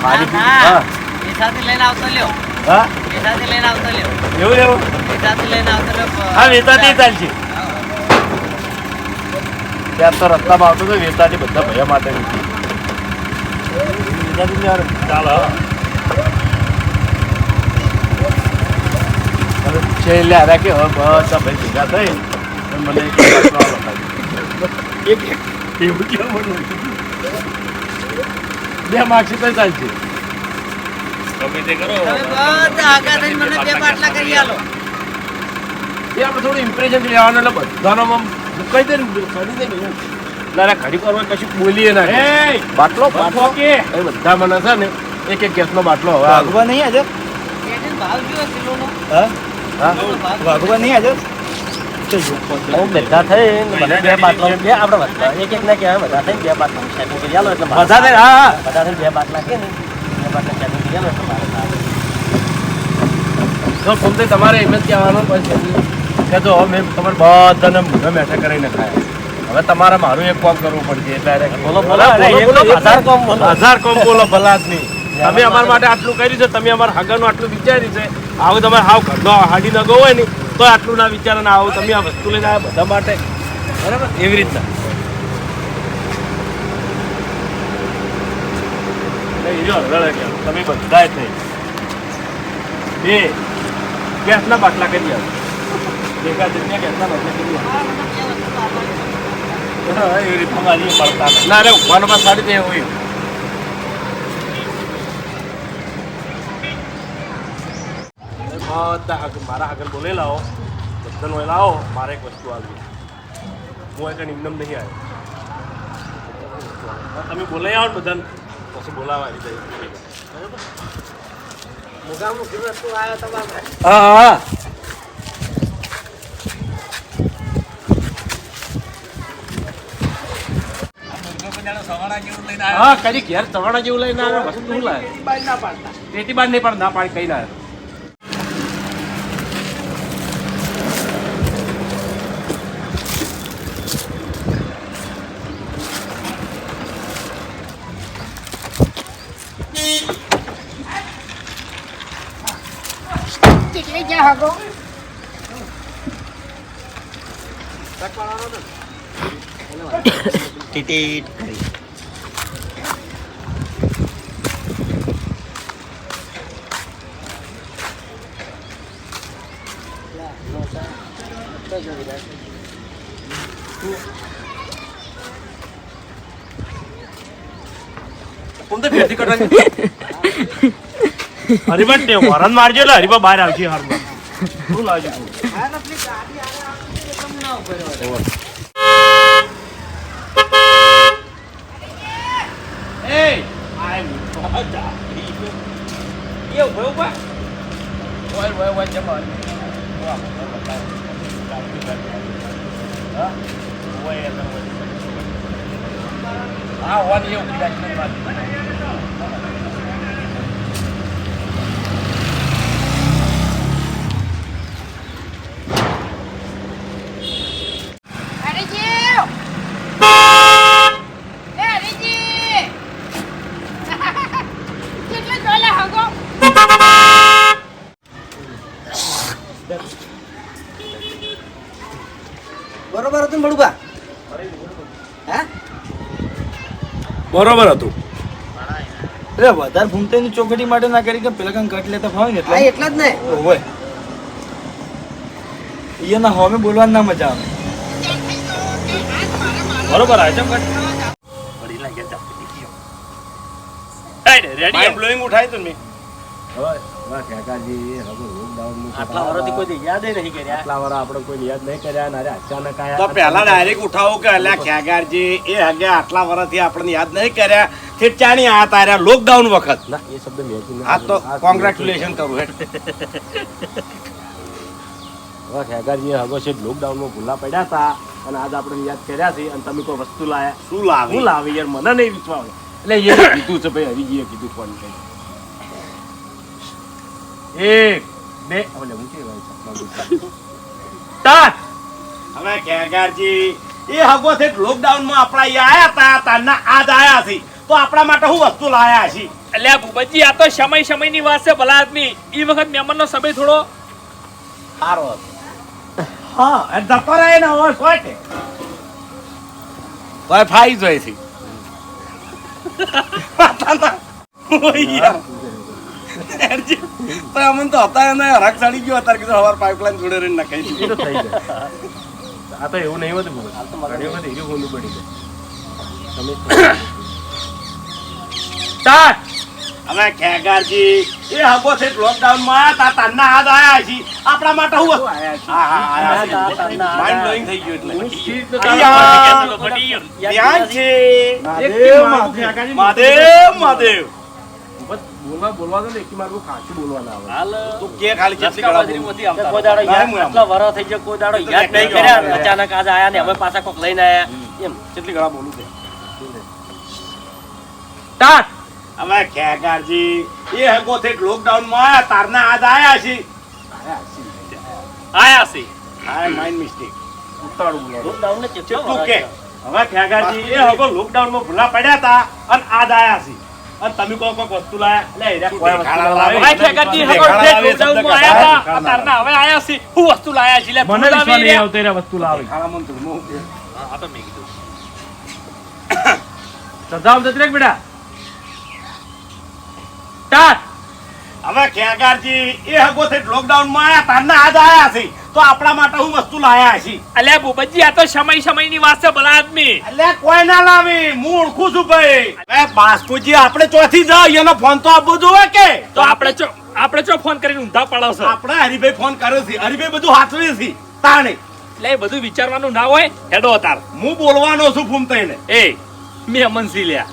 મારી વેચાથી લઈને આવતો લ્યો. હા વેચાથી લઈને આવતો લ્યો. એવું એવું વેચાથી લઈને આવતો લ્યો. હા વેચાતી ચાલશે ત્યાં તો રસ્તામાં આવતો તો વેચાતી બધા ભયા માટે વેચાતી યાર ચાલ છેલ્લે આવ્યા કે હવે બધા ભાઈ ભેગા થઈ મને એક એવું કેવું બે માગશે તો ચાલશે તમે બધા આગા થઈને મને 2 બાટલા કરી આલો. એ આપણે થોડું ઇમ્પ્રેશન લેવાનું એટલે બધાનો આમ કહી દે ને કરી દે ને ના ઘડી પર કશું બોલીએ ના બાટલો બાટલો કે બધા મને છે ને એક ગેસનો બાટલો હવે વાઘવા નહીં આજે ભાવ કેવો કિલોનો? હા હા વાઘવા નહીં આજે બધા થઈ મને 2 બાટલો બે આપણે બધા એક ના કહેવાય બધા થઈ 2 બાટલા સેટિંગ કરી આલો એટલે બધા થઈ હા બધા થઈ 2 બાટલા કે ને 2 બાટલા સેટિંગ કરી આલો એટલે મારે તો ફોનથી તમારે એમ જ કહેવાનું પછી કે જો મેં તમારે બધાને મોઢા મેઠા કરીને ખાયા હવે તમારે મારું એક કામ કરવું પડશે એટલે બોલો બોલો 1000 કામ બોલો ભલા આદમી તમે અમારા માટે આટલું કર્યું છે તમે અમારા હાગાનું આટલું વિચાર્યું છે આવું તમારે હાવ ઘરનો હાડી ન ગો હોય ને તો આટલું ના વિચારો ના આવું તમે આ વસ્તુ લઈને આવ્યા બધા માટે બરાબર એવી રીતના તમે બધા થઈ 2 ગેસના બાટલા કરી આવો ભેગા જઈને ગેસના બાટલા કરી આવો એવી રીતના મારી મળતા ના રે ઉભાનો માં સાડી દે હોય મારા આગળ બોલે લાવો બધાનો એ લાવો મારે એક વસ્તુ આવી હું એક નિમનમ નહીં આવ્યો તમે બોલાઈ આવો ને બધાને પછી બોલાવા આવી જાય મુગામુખી વસ્તુ આવ્યો તમારે. હા હા હા કદી ઘેર ચવાણા જેવું લઈને આવે વસ્તુ લાવે તેથી બાર નહીં પણ ના પાડી કઈ ના ટીટીટ કરી હરિભા ને વરણ મારજો એટલે હરિભા બહાર આવશે હારમાં શું લાવજો હા હોવાની એવું બરોબર હતું ને બળુબા હા બરોબર હતું એટલે વધારે ભૂમતાની ચોકડી માટે ના કરી કે પેલા કાંઈ ઘટ લેતા ભાવ ને એટલે એટલા જ ને હોય એના હવે બોલવાની ના મજા આવે બરોબર આવે છે પડી લાગે રેડી બ્લોઈંગ ઉઠાય તો મેં આટલા વર્ષથી કોઈ યાદ નહીં કર્યા આટલા વર્ષ આપણે કોઈ યાદ નહીં કર્યા ને અચાનક આયા તો પહેલા ડાયરેક્ટ ઉઠાવો કે અલ્યા ખ્યાગારજી એ હગે આટલા વર્ષથી આપણને યાદ નહીં કર્યા તે ચાણી આ તાર્યા લોકડાઉન વખત ના એ શબ્દ મેં આ તો કોંગ્રેચ્યુલેશન કરું હે ખેગારજી હગો છે લોકડાઉનમાં ભૂલા પડ્યા હતા અને આજ આપણે યાદ કર્યા છે અને તમે કોઈ વસ્તુ લાયા શું લાવે હું લાવી યાર મને નહીં વિશ્વાસ એટલે એ કીધું છે ભાઈ હરિજીએ કીધું ફોન કરી 1 2 ઓલે હું કેવાય સ્ટાર્ટ હવે ખ્યાગારજી એ હગો છે લોકડાઉન માં આપણા અહીંયા આયા હતા તારના આજ આયા છે તો આપણા માટે શું વસ્તુ લાયા છીએ અલ્યા ભૂપતજી આ તો સમયની વાત છે ભલા આદમી ઈ વખત મહેમાનનો સમય થોડો સારો હતો હા એ જતો રહે ને હવે શું છે વાઈફાઈ જોઈ છે અમને તો હતા એને હરક ચડી ગયો અત્યારે કીધું હવાર પાઇપલાઇન જોડે રહીને નખાઈ એ તો થઈ જાય આ તો એવું નહીં હોતું ઘણી વખત એવું હોલું પડી જાય સ્ટાર્ટ હવે ખેગારજી એ હગો છે લોકડાઉન માં તાના હાથ આયા છે આપણા માટે હું હા હા આયા છે માઇન્ડ બ્લોઈંગ થઈ ગયું એટલે ધ્યાન છે મહાદેવ મહાદેવ બોલવા દો ને એકી મારું ખાસું બોલવા ના આવે તું કે ખાલી કેટલી ગળા કોઈ દાડો યાદ આટલા વરસ થઈ ગયા કોઈ દાડો યાદ નહીં કર્યા અચાનક આજ આયા ને હવે પાછા કોક લઈને આયા એમ કેટલી ગળા બોલું છે સ્ટાર્ટ હવે ખેગારજી એ હગો છે લોકડાઉન માં તારના હાથ આયા છે આયા છે હા માઇન્ડ મિસ્ટેક ઉતાળું બોલવા લોકડાઉન ને કેટલું કે હવે ખેગારજી એ હગો લોકડાઉન માં ભૂલા પડ્યા હતા અને આજ આયા છે અને તમે કોક વસ્તુ લાયા લે એરા કોઈ વસ્તુ લાવે ભાઈ ખેગાજી હગો લોકડાઉનમાં આયા હતા અતારના હવે આયા છે હું વસ્તુ લાયા છે લે મને વિશ્વાસ નહીં આવતો એ વસ્તુ લાવી ખાડામાં ધૂળમાં આ તો મેં કીધું સદામ દત્રેક બેટા સ્ટાર્ટ હવે ખેગારજી એ હગો છે લોકડાઉન માં આયા તારના આજ આયા છે તો આપણા માટે હું વસ્તુ લાયા છે અલ્યા ભૂપતજી આ તો સમયની વાત છે ભલા આદમી એટલે કોઈ ના લાવી હું ઓળખું છું ભાઈ હવે બાસ્કુજી આપણે ચોથી જાવ એનો ફોન તો આપવો જોવે કે તો આપણે ચો ફોન કરીને ઊંધા પાડો આપણે હરિભાઈ ફોન કર્યો છે હરિભાઈ બધું હાથવે છે તાણે એટલે એ બધું વિચારવાનું ના હોય હેડો અતાર હું બોલવાનો છું ફૂમતાઈને એ મહેમાન સી લ્યા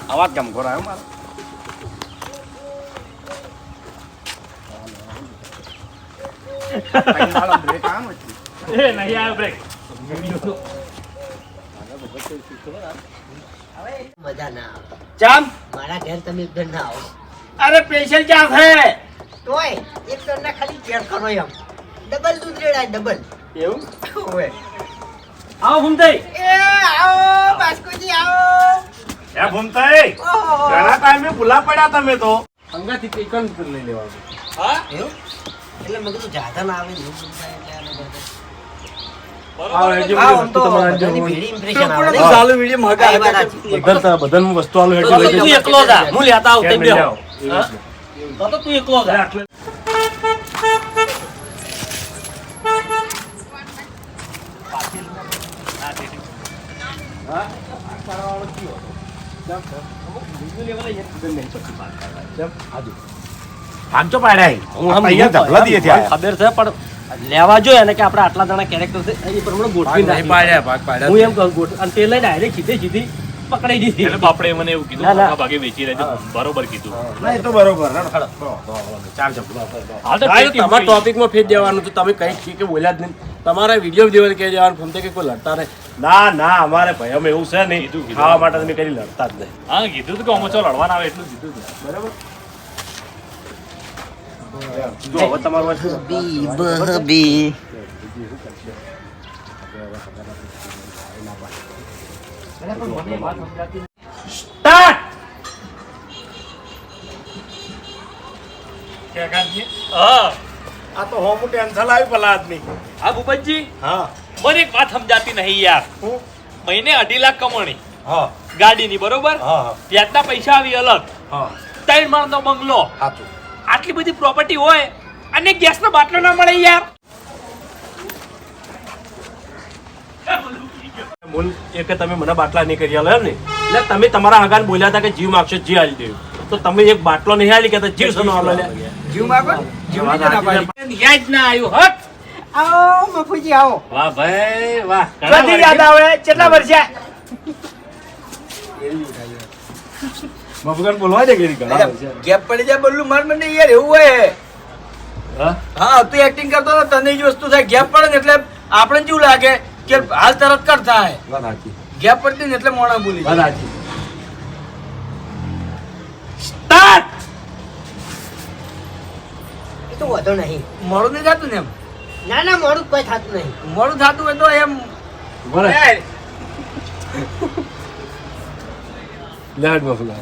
અવાજ કેમ કરાયો મારો એ નહીં આવ્યો બ્રેક મજા ના આવે ચામ મારા ઘેર તમે એક ના આવો અરે પેશન્ટ ક્યાં છે તોય એક તો ના ખાલી ચેક કરો એમ ડબલ દૂધ રેડાય ડબલ એવું ઓય આવો ભૂમતાઈ એ આવો બાસ્કોજી આવો હે ફૂમતાઈ ઓહો ઘણા ટાઈમે ભૂલા પડ્યા તમે તો અંગાથી ચિકન લઈ લેવાનું હા એવું એટલે મેં કીધું જાતા ના આવે એવું બોલતા એટલે આને બધા. આવે જે હા, આમ વસ્તુ તો તમારે બધાની જો ભેડી impression આવે ને. હા. ચાલુ વિડીયો મગા આ વાત સાચી. બધાનું વસ્તુ આલું તો તો તું એકલો જા હું લેતા આવું તેમ બેહો હા? તો તું એકલો જા આમ તો પાડ્યા હું આમ અહીંયા ઢગલા દીએ થયા. ખબર છે પણ લેવા જોઈએ ને કે આપણે આટલા જણા કેરેક્ટર છે એ પ્રમાણે ગોઠવી નાખી. હું એમ કહું ગોઠ અને તે લઈને ડાયરેક્ટ સીધી પકડાઈ દીધી એટલે બાપડે મને એવું કીધું ના, ના. મોટા ભાગે વેચી રહેજો બરોબર કીધું ના, એ તો બરોબર ચાર જપલા હાલ તો તમારા પેટી ટોપિકમાં ફેર દેવાનું તો તમે કઈ કે બોલ્યા જ નહીં તમારા વિડીયો દેવાનું કે જવાનું ફોન કે કોઈ લડતા નહીં ના ના અમારે ભાઈ અમે એવું છે નહીં કીધું. ખાવા માટે તમે કઈ લડતા જ નહીં હા કીધું તું કે અમે ચો લડવાના આવે એટલું કીધું તું. બરાબર જો હવે તમારું વાત શું? સ્ટાર્ટ હા આ તો હોમું ટેન્શન આવી પેલા આદમી હા ભૂપતજી હા મને એક વાત સમજાતી નહીં યાર મહિને 2.5 લાખ કમાણી હા ગાડીની બરોબર હા વ્યાજના પૈસા આવી અલગ હા 3 માળનો બંગલો સાચું આટલી બધી પ્રોપર્ટી હોય અને ગેસનો બાટલો ના મળે યાર મૂલ એ કે તમે મને બાટલા નહીં કરી આલો એમ ને એટલે તમે તમારા હગાને બોલ્યા હતા કે જીવ માગશો જીવ આલી દેવું તો તમે એક બાટલો નહીં આલી કે જીવ સનો આલો લે જીવ માગો જીવની જ ના પાડી યાદ ના આવ્યું હટ આવો મફુજી આવો વાહ ભાઈ વાહ કદી યાદ આવે કેટલા વર્ષે મફગન બોલવા દે કેરી ઘણા ગેપ પડી જાય બોલું માર મને યાર એવું હોય હા હા તું એક્ટિંગ કરતો હતો તને જ વસ્તુ થાય ગેપ પડે ને એટલે આપણે જેવું લાગે કે હાલ તરત કર થાય વાત સાચી ગેપ પડતી ને એટલે મોણા બોલી વાત સાચી સ્ટાર્ટ એ તો વધો નહીં મોડું નહીં થતું ને એમ ના ના મોડું કોઈ થતું નહીં મોડું થતું હોય તો એમ બરાબર લેટ મફલા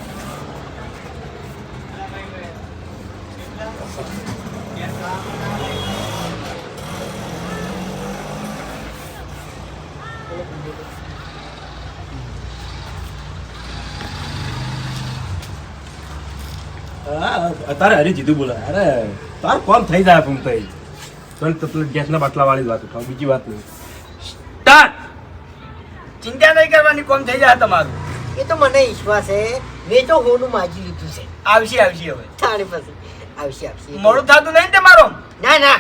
અત્યારે હરી જીધું બોલે અરે તાર કોમ થઈ જાય ફૂમ થઈ ગેસના બાટલા વાળી વાત ઉઠાવ બીજી વાત નહીં સ્ટાર્ટ. ચિંતા નહીં કરવાની, કોમ થઈ જાય તમારું. એ તો મને વિશ્વાસ છે. મેં તો હોનું માજી લીધું છે. આવશે આવશે હવે. તાણી પછી આવશે. મોડું થતું નહીં તમારું? ના ના,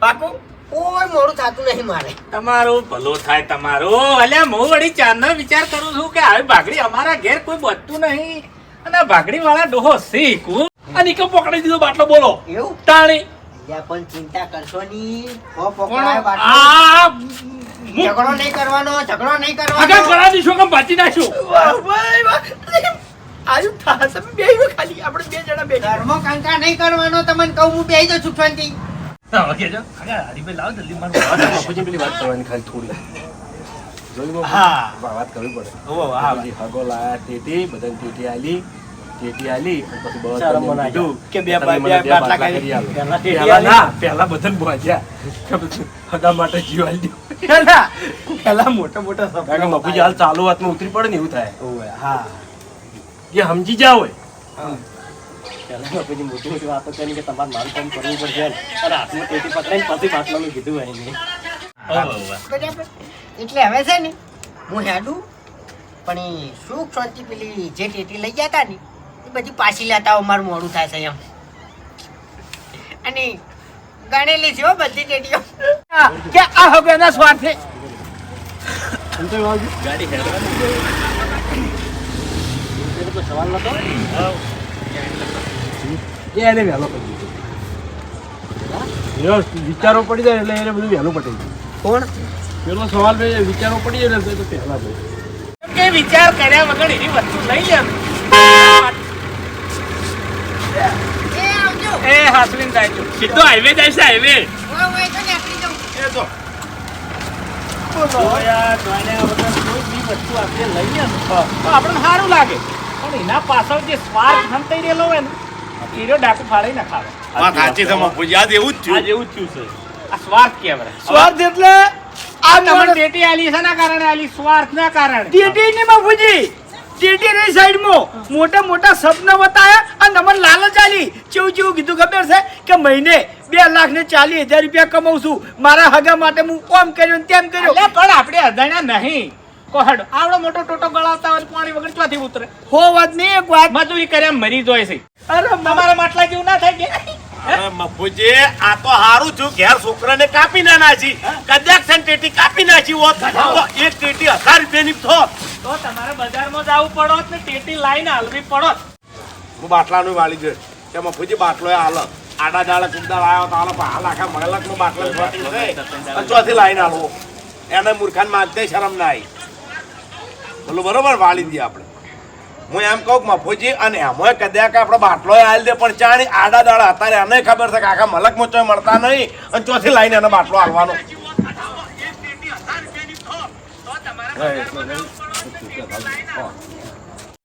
પાકું? કોઈ મોડું થતું નહીં મારે. તમારું ભલું થાય તમારું. અલ્યા હું વળી ચારનો વિચાર કરું છું કે આવી ભાગડી અમારા ઘેર કોઈ બચતું નહીં અને ભાગડી વાળા ડોહો શીખું અને ઈકો પકડી દીધો બાટલો. બોલો એવું? તાણી યા પણ ચિંતા કરશો નહીં. પકડાય બાટલો. આ ઝઘડો નહીં કરવાનો, ઝઘડો નહીં આગળ કરવાનો. કરા દીશો કે બાજી નાખ્યું. વાહ ભાઈ વાહ. આયુ થાશે બેહી ખાલી આપણે બે જણા બેઠા. ઘરમાં કંકા નહીં કરવાનો. તમને કહું હું બેહી જાઉં છું શાંતિ. પેલી વાત કરવાની ખાલી થોડી જોઈ લો. હા. વાત કરવી પડે. ઓ હા પછી હગો લાયા ટેટી, બધાને ટેટી આલી અને પછી બધાને શરમ મનાઈ કીધું કે બે તમે મને બાટલા બે બાટલા ખાઈ કરી આલો. પહેલા ટેટી પહેલા આલી. ના, પહેલા બધાને બોલ્યા કે પછી હગા માટે જીવ આલી દો. પેલા મોટા મોટા કારણ કે મફુજી હાલ ચાલુ વાતમાં ઉતરી પડે ને એવું થાય. હા જે સમજી જાવ હોય પહેલા પછી મોટી મોટી વાતો કરી કે તમારે મારું કામ કરવું પડશે અને હાથમાં ટેટી પકડાઈને પછી બાટલાનું કીધું હોય નહીં. બરાબર. એટલે હવે છે ને હું હેડું, પણ એ સુખ શાંતિ પેલી જે ટેટી લઈ ગયા હતા ને એ બધી પાછી લેતા આવો. મારું મોડું થાય છે એમ. અને ગણેલી છે હો બધી ટેટીઓ. કે આ હગો એના સ્વાર્થે એટલે તો સવાલ નતો. એને વહેલો પડી ગયો. વિચારો પડી જાય એટલે એને બધું વહેલું પટી ગયું. કોણ? પેલો સવાલ વિચારો પડી જાય ને તો પહેલા બોલ. કે વિચાર કર્યા વગર એની વસ્તુ લઈ લે. એ આવજો. એ હાસવીન જાય છે. સીધો હાઈવે જાય છે હાઈવે. ઓય ઓય તો નીકળી જાઉં. જોયા જોયા વગર કોઈ બી વસ્તુ આપણે લઈએ ને તો આપણને સારું લાગે પણ એના પાછળ જે સ્વાર્થ સંતાઈ રહેલો હોય ને એનો ડાકુ ફાડી ના ખાવે. વાત સાચી છે મફુજી, આજ એવું જ આ થયું. જેવું જ થયું છે. આ સ્વાર્થ કહેવાય. સ્વાર્થ એટલે આ આ તમને તમારે ટેટી આલી છે ના કારણે આલી સ્વાર્થના કારણે. ટેટી ને બાપુજી ટેટી રે સાઈડમાં મોટા મોટા સપના બતાયા અને તમને લાલચ આલી. કેવું કેવું કીધું ખબર છે કે મહિને 2,40,000 રૂપિયા કમાઉં છું, મારા હગા માટે હું ઓમ કર્યો ને તેમ કર્યો. અલ્યા પણ આપણે અજાણ્યા નહીં. કોહડ આવડો મોટો ટોટો ગળાવતા હોય પાણી વગર ચોથી ઉતરે. હો વાત નહીં એક વાત. મજૂરી કર્યા મરી જાય છે. અરે તમારા માટલા જેવું ના થાય કે અરે મફુજી, આ તો હારું થયું ઘેર છોકરાને કાપી ના નાખી. કદાચ છે ને ટેટી કાપી નાખી હોત તો એક ટેટી 1000 રૂપિયાની થોત. તો તમારે બજારમાં જવું પડોત ને ટેટી લાઈને હાલવી પડોત. હું બાટલાનું વાળી ગયો કે મફુજી બાટલો હાલ આડા દાડા કુંડા લાવ્યો તો હાલ હાલ આખા મહેલકનો બાટલો છોટી છે. અને ચોથી લાઈને હાલવો એને મૂર્ખાને માગતે શરમ ના આવી. બોલો બરોબર વાળી દઈએ આપણે. હું એમ કહું કે મફુજી અને એમાં કદાચ આપણે બાટલો હાલ દે પણ ચાણી આડા દાડા અત્યારે એને ખબર છે કે આખા મલકમાં ચોય મળતા નહીં અને ચોથી લાઈને એને બાટલો હાલવાનો. હા, એટલે નહીં.